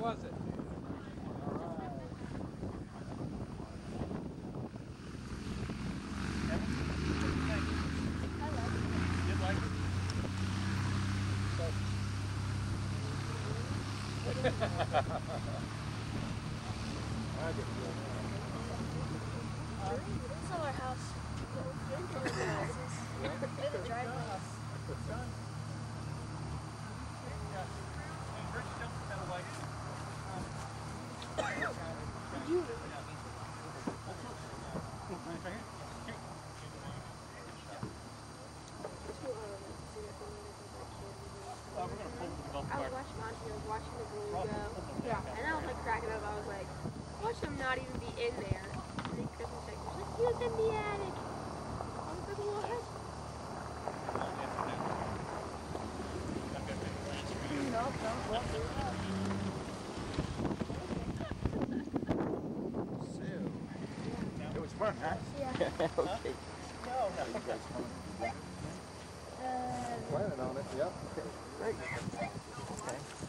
was it? This is our house. There's a driveway. I was watching the balloon go. Yeah. And I was like cracking up. I was like, watch them not even be in there. And then Chris was like, he was in the attic. I was like, what? It was fun, huh? Yeah. Okay. Planning on it, yep. Okay, great. Okay.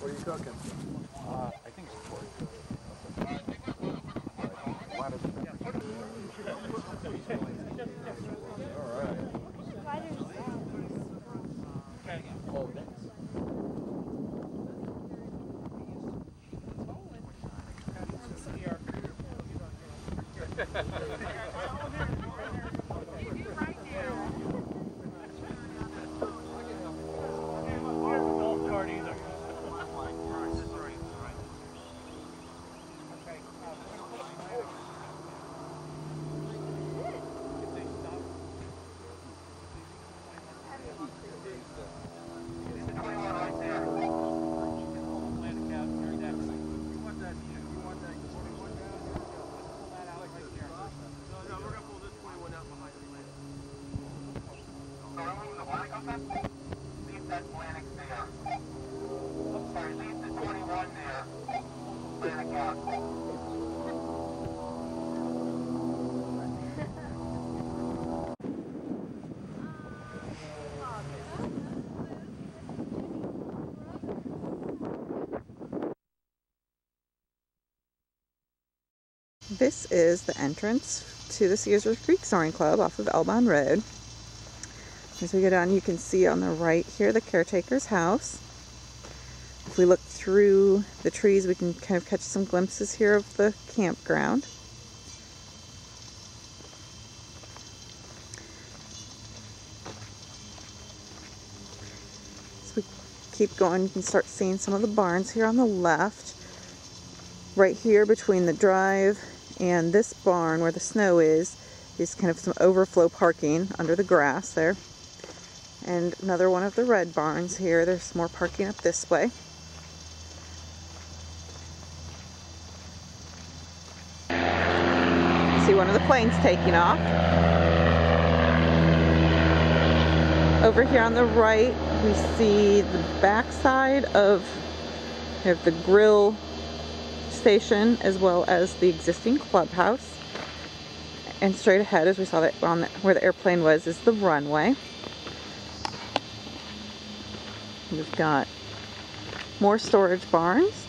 What are you cooking? I think it's pork. All right. Oh, thanks. This is the entrance to the Caesars Creek Soaring Club off of Elbon Road. As we go down, you can see on the right here the caretaker's house. If we look through the trees, we can kind of catch some glimpses here of the campground. As we keep going, you can start seeing some of the barns here on the left. Right here between the drive and this barn where the snow is kind of some overflow parking under the grass there. And another one of the red barns here. There's more parking up this way. See one of the planes taking off. Over here on the right, we see the backside of the grill station as well as the existing clubhouse. And straight ahead, as we saw that where the airplane was, is the runway. We've got more storage barns.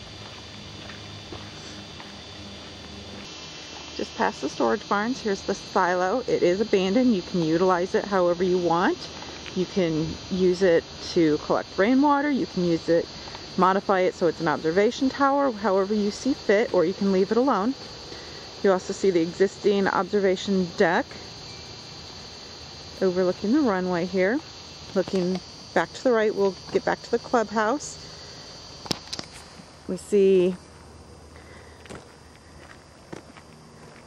Just past the storage barns, here's the silo. It is abandoned. You can utilize it however you want. You can use it to collect rainwater. You can use it, modify it so it's an observation tower, however you see fit, or you can leave it alone. You also see the existing observation deck overlooking the runway here. Looking back to the right, we'll get back to the clubhouse. We see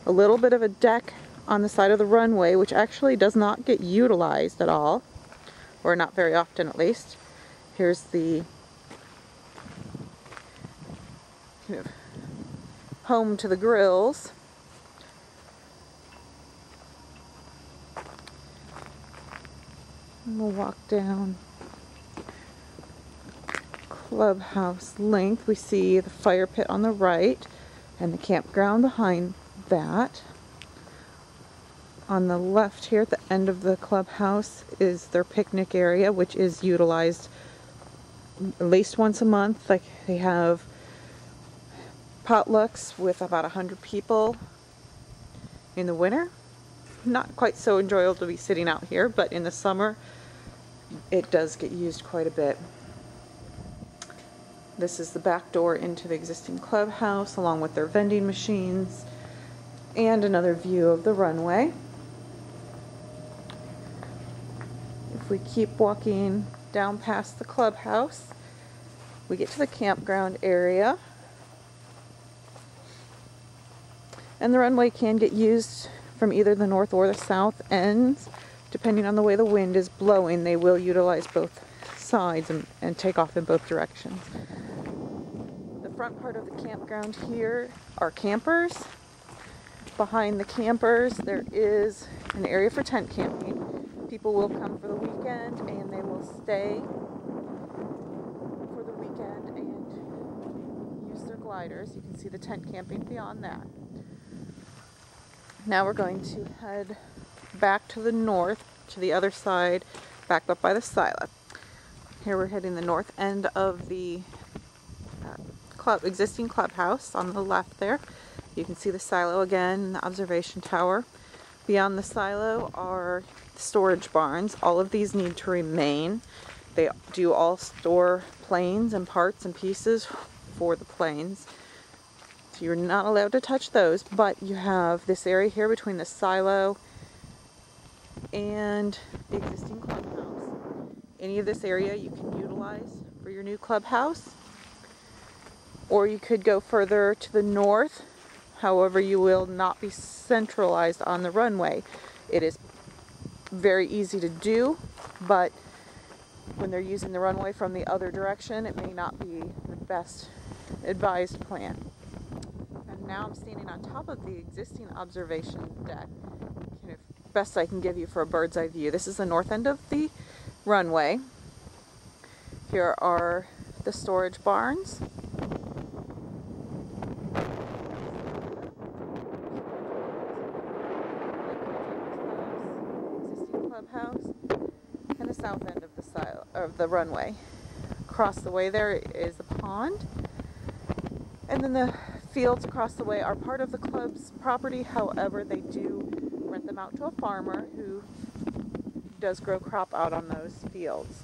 a little bit of a deck on the side of the runway, which actually does not get utilized at all, or not very often at least. Here's the kind of home to the grills. And we'll walk down clubhouse length. We see the fire pit on the right and the campground behind that. On the left here at the end of the clubhouse is their picnic area, which is utilized at least once a month. Like they have potlucks with about 100 people in the winter. Not quite so enjoyable to be sitting out here, but in the summer it does get used quite a bit. This is the back door into the existing clubhouse, along with their vending machines, and another view of the runway. If we keep walking down past the clubhouse, we get to the campground area. And the runway can get used from either the north or the south ends. Depending on the way the wind is blowing, they will utilize both sides and take off in both directions. The front part of the campground here are campers. Behind the campers there is an area for tent camping. People will come for the weekend and they will stay for the weekend and use their gliders. You can see the tent camping beyond that. Now we're going to head back to the north, to the other side, back up by the silo. Here we're heading the north end of the existing clubhouse on the left there. You can see the silo again and the observation tower. Beyond the silo are the storage barns. All of these need to remain. They do all store planes and parts and pieces for the planes. So you're not allowed to touch those, but you have this area here between the silo and the existing clubhouse. Any of this area you can utilize for your new clubhouse. Or you could go further to the north. However, you will not be centralized on the runway. It is very easy to do, but when they're using the runway from the other direction, it may not be the best advised plan. And now I'm standing on top of the existing observation deck. Best I can give you for a bird's eye view. This is the north end of the runway. Here are the storage barns. Clubhouse, and the south end of the silo, of the runway. Across the way there is the pond, and then the fields across the way are part of the club's property. However, they do rent them out to a farmer who does grow crop out on those fields.